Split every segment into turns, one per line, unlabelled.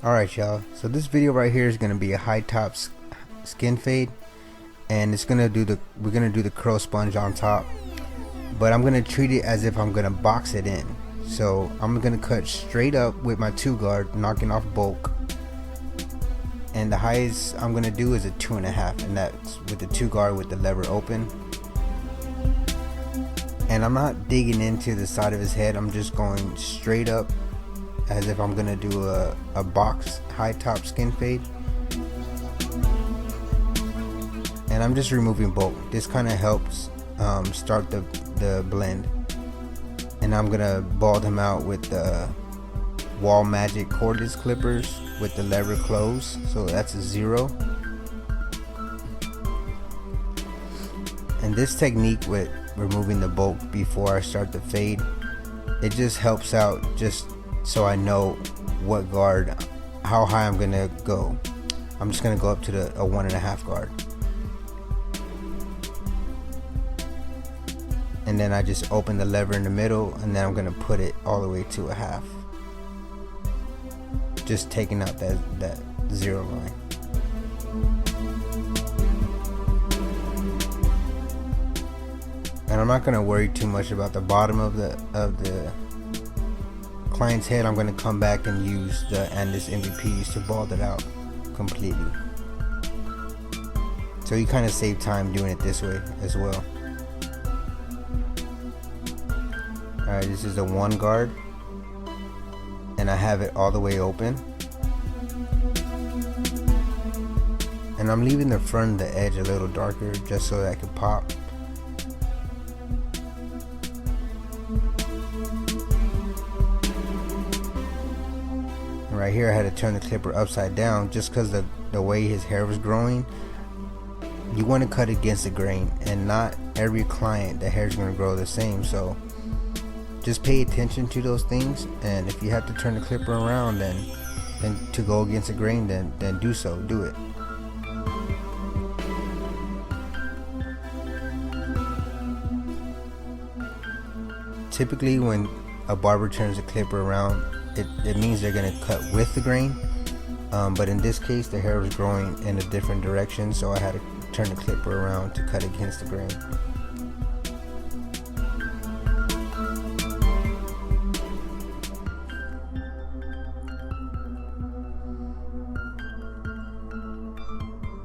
Alright y'all, so this video right here is going to be a high top skin fade, and it's going to do we're going to do the curl sponge on top, but I'm going to treat it as if I'm going to box it in. So I'm going to cut straight up with my 2 guard, knocking off bulk, and the highest I'm going to do is a 2.5, and that's with the 2 guard with the lever open. And I'm not digging into the side of his head, I'm just going straight up as if I'm gonna do a box high top skin fade, and I'm just removing bulk. This kind of helps start the blend. And I'm gonna bald him out with the Wall Magic cordless clippers with the lever close, so that's a 0. And this technique with removing the bulk before I start the fade, it just helps out just so I know what guard, how high I'm gonna go. I'm just gonna go up to a 1.5 guard, and then I just open the lever in the middle, and then I'm gonna put it all the way to 1/2, just taking out that 0 line. And I'm not gonna worry too much about the bottom of the client's head. I'm going to come back and use the Andis MVPs to bald it out completely. So you kind of save time doing it this way as well. Alright, this is the 1 guard, and I have it all the way open, and I'm leaving the front of the edge a little darker just so that I can pop. Right here I had to turn the clipper upside down just because the way his hair was growing. You want to cut against the grain, and not every client the hair is going to grow the same, so just pay attention to those things. And if you have to turn the clipper around then to go against the grain, then do so, do it. Typically when a barber turns the clipper around, it means they're gonna cut with the grain, but in this case the hair was growing in a different direction, so I had to turn the clipper around to cut against the grain.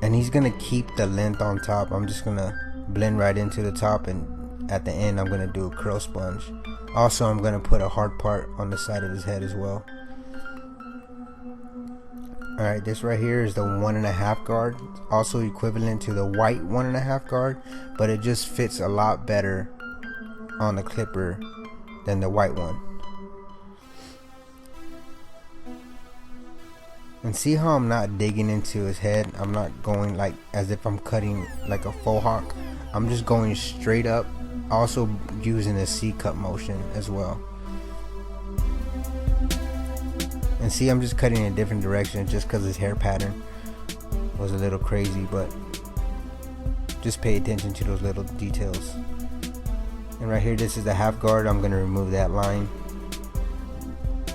And he's gonna keep the length on top. I'm just gonna blend right into the top, and at the end I'm gonna do a curl sponge. Also, I'm gonna put a hard part on the side of his head as well. Alright, this right here is the 1.5 guard, also equivalent to the white 1.5 guard, but it just fits a lot better on the clipper than the white one. And see how I'm not digging into his head? I'm not going like as if I'm cutting like a faux hawk. I'm just going straight up, also using a C-cut motion as well. And see, I'm just cutting in a different direction just because his hair pattern was a little crazy, but just pay attention to those little details. And right here, this is the 1/2 guard. I'm gonna remove that line.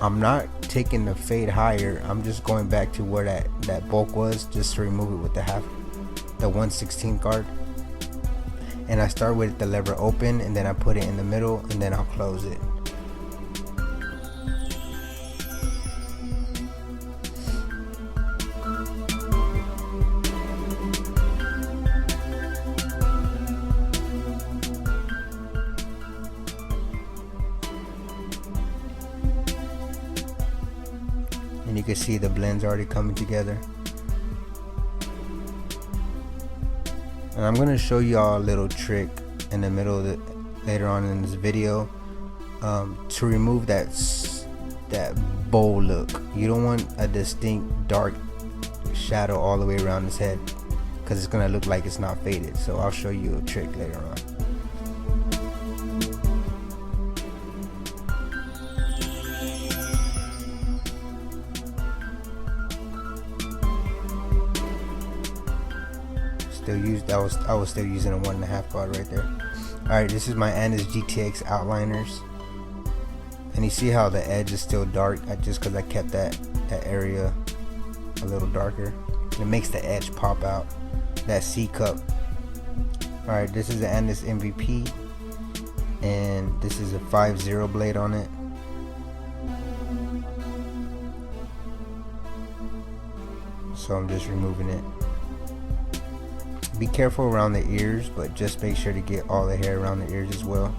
I'm not taking the fade higher, I'm just going back to where that bulk was, just to remove it with the 1/16 guard. And I start with the lever open, and then I put it in the middle, and then I'll close it. And you can see the blends already coming together. And I'm gonna show y'all a little trick in the middle of later on in this video, to remove that bow look. You don't want a distinct dark shadow all the way around his head, because it's gonna look like it's not faded. So I'll show you a trick later on. I was still using a 1.5 guard right there. Alright, this is my Andis GTX outliners, and you see how the edge is still dark just because I kept that area a little darker. It makes the edge pop out. That C cup. Alright, this is the Andis MVP, and this is a 5-0 blade on it. So I'm just removing it. Be careful around the ears, but just make sure to get all the hair around the ears as well.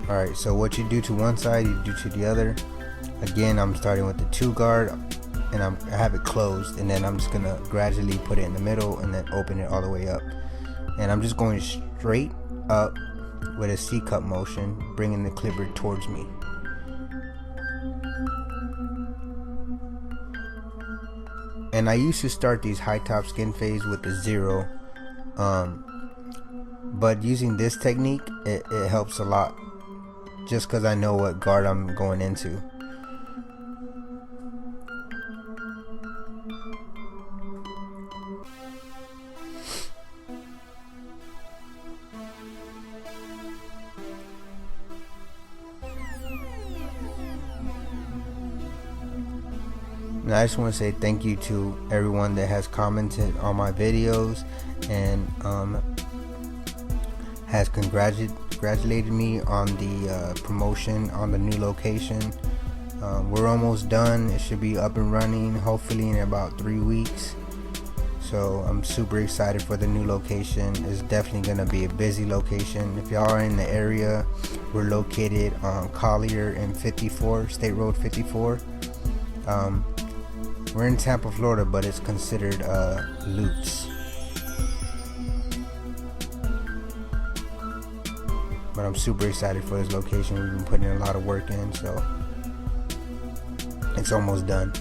Alright, so what you do to one side, you do to the other. Again, I'm starting with the 2 guard, and I have it closed, and then I'm just gonna gradually put it in the middle and then open it all the way up. And I'm just going straight up with a C cup motion, bringing the clipper towards me. And I used to start these high top skin fades with the 0, but using this technique, it helps a lot, just because I know what guard I'm going into. And I just want to say thank you to everyone that has commented on my videos and has congratulated me on the promotion on the new location. We're almost done. It should be up and running hopefully in about 3 weeks. So I'm super excited for the new location. It's definitely going to be a busy location. If y'all are in the area, we're located on Collier and 54, State Road 54. We're in Tampa, Florida, but it's considered Lutz. But I'm super excited for this location. We've been putting in a lot of work in, so it's almost done.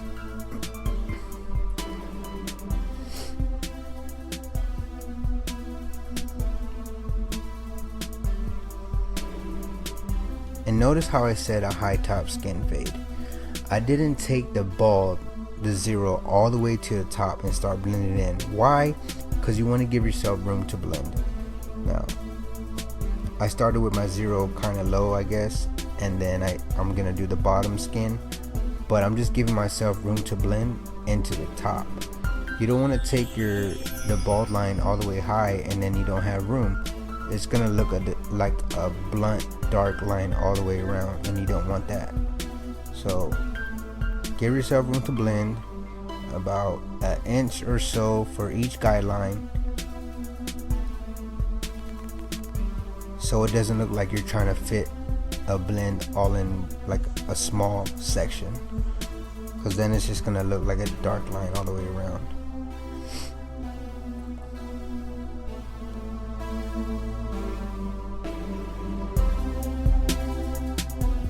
And notice how I said a high top skin fade. I didn't take the bald, the 0, all the way to the top and start blending it in. Why? Because you want to give yourself room to blend. Now, I started with my 0 kind of low, I guess, and then I'm gonna do the bottom skin, but I'm just giving myself room to blend into the top. You don't want to take the bald line all the way high and then you don't have room. It's gonna look like a blunt dark line all the way around, and you don't want that. So give yourself room to blend, about an inch or so for each guideline, so it doesn't look like you're trying to fit a blend all in like a small section, because then it's just gonna look like a dark line all the way around.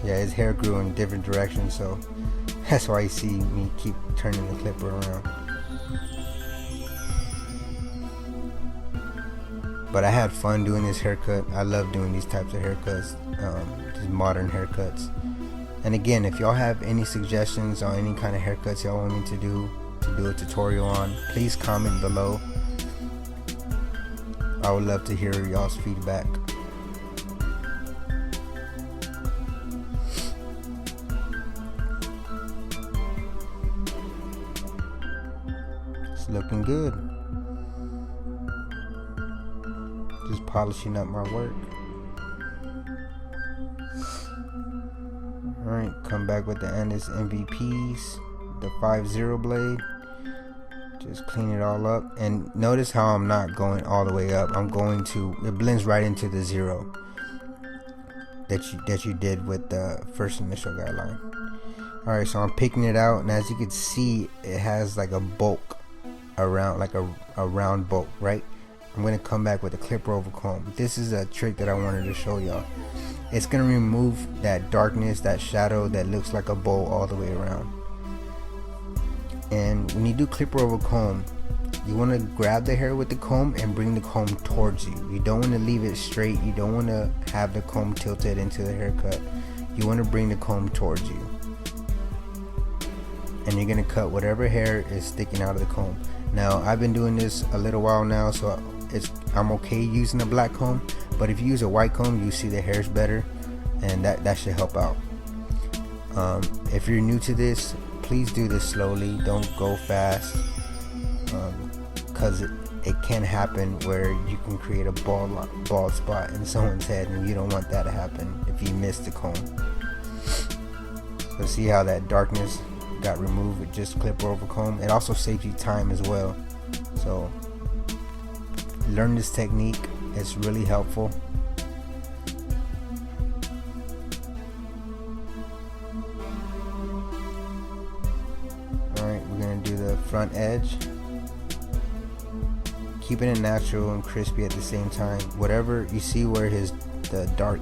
Yeah, his hair grew in different directions, so that's why you see me keep turning the clipper around. But I had fun doing this haircut. I love doing these types of haircuts, these modern haircuts. And again, if y'all have any suggestions on any kind of haircuts y'all want me to do a tutorial on, please comment below. I would love to hear y'all's feedback. It's looking good. Just polishing up my work. Alright, come back with the Andis MVPs, the 5-0 blade. Just clean it all up. And notice how I'm not going all the way up. It blends right into the 0 that you did with the first initial guideline. Alright, so I'm picking it out, and as you can see, it has like a bulk around, like a round bulk, right? I'm going to come back with a clipper over comb. This is a trick that I wanted to show y'all. It's going to remove that darkness, that shadow that looks like a bowl all the way around. And when you do clipper over comb, you want to grab the hair with the comb and bring the comb towards you. You don't want to leave it straight. You don't want to have the comb tilted into the haircut. You want to bring the comb towards you. And you're going to cut whatever hair is sticking out of the comb. Now, I've been doing this a little while now, so I'm okay using a black comb. But if you use a white comb, you see the hairs better, and that should help out. If you're new to this, please do this slowly. Don't go fast, because it can happen where you can create a bald spot in someone's head, and you don't want that to happen if you miss the comb. So see how that darkness got removed with just clip over comb. It also saves you time as well. So learn this technique. It's really helpful. Alright, we're going to do the front edge. Keeping it natural and crispy at the same time. Whatever you see where the dark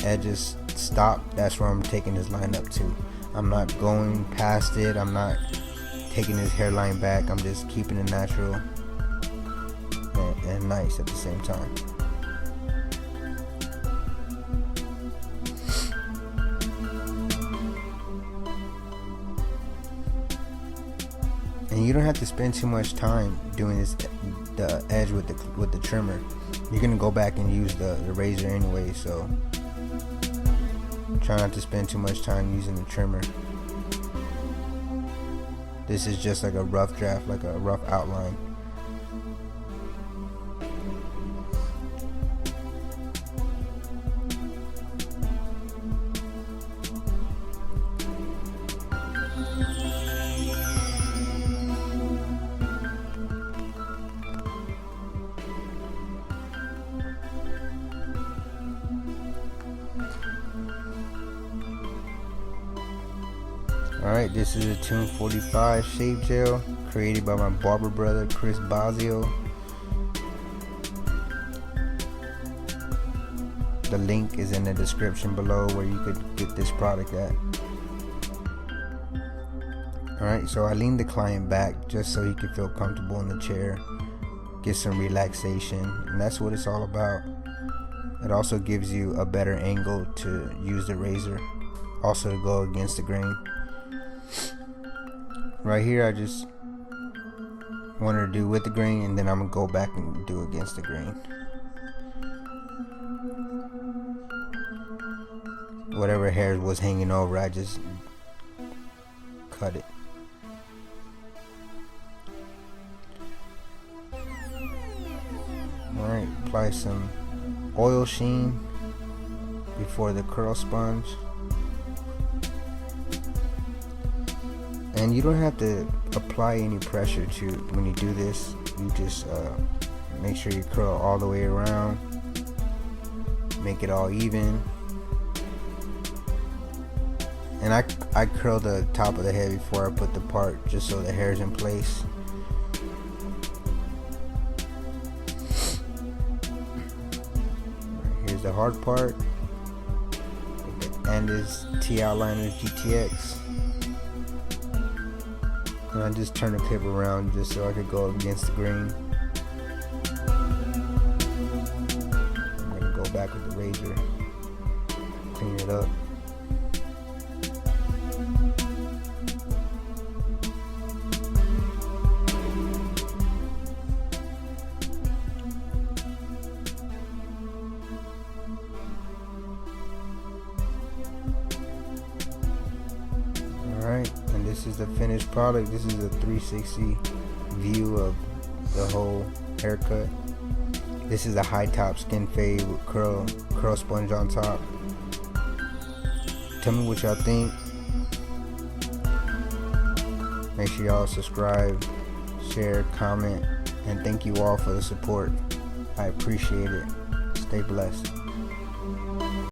edges stop, that's where I'm taking his line up to. I'm not going past it. I'm not taking his hairline back. I'm just keeping it natural and nice at the same time. And you don't have to spend too much time doing this, the edge with the trimmer. You're gonna go back and use the razor anyway, so try not to spend too much time using the trimmer. This is just like a rough draft, like a rough outline. Alright, this is a Tune 45 shave gel created by my barber brother Chris Bazio. The link is in the description below where you could get this product at. Alright, so I leaned the client back just so he could feel comfortable in the chair, get some relaxation, and that's what it's all about. It also gives you a better angle to use the razor, also to go against the grain. Right here I just wanted to do with the grain, and then I'm gonna go back and do against the grain. Whatever hair was hanging over, I just cut it. Alright, apply some oil sheen before the curl sponge. And you don't have to apply any pressure to when you do this. You just make sure you curl all the way around, make it all even. And I curl the top of the head before I put the part, just so the hair's in place. Here's the hard part, and this T outliner GTX. And I just turn the clip around just so I could go against the grain. I'm gonna go back with the razor, clean it up. Alright, and this is the finished product. This is a 360 view of the whole haircut. This is a high top skin fade with curl sponge on top. Tell me what y'all think. Make sure y'all subscribe, share, comment, and thank you all for the support. I appreciate it. Stay blessed.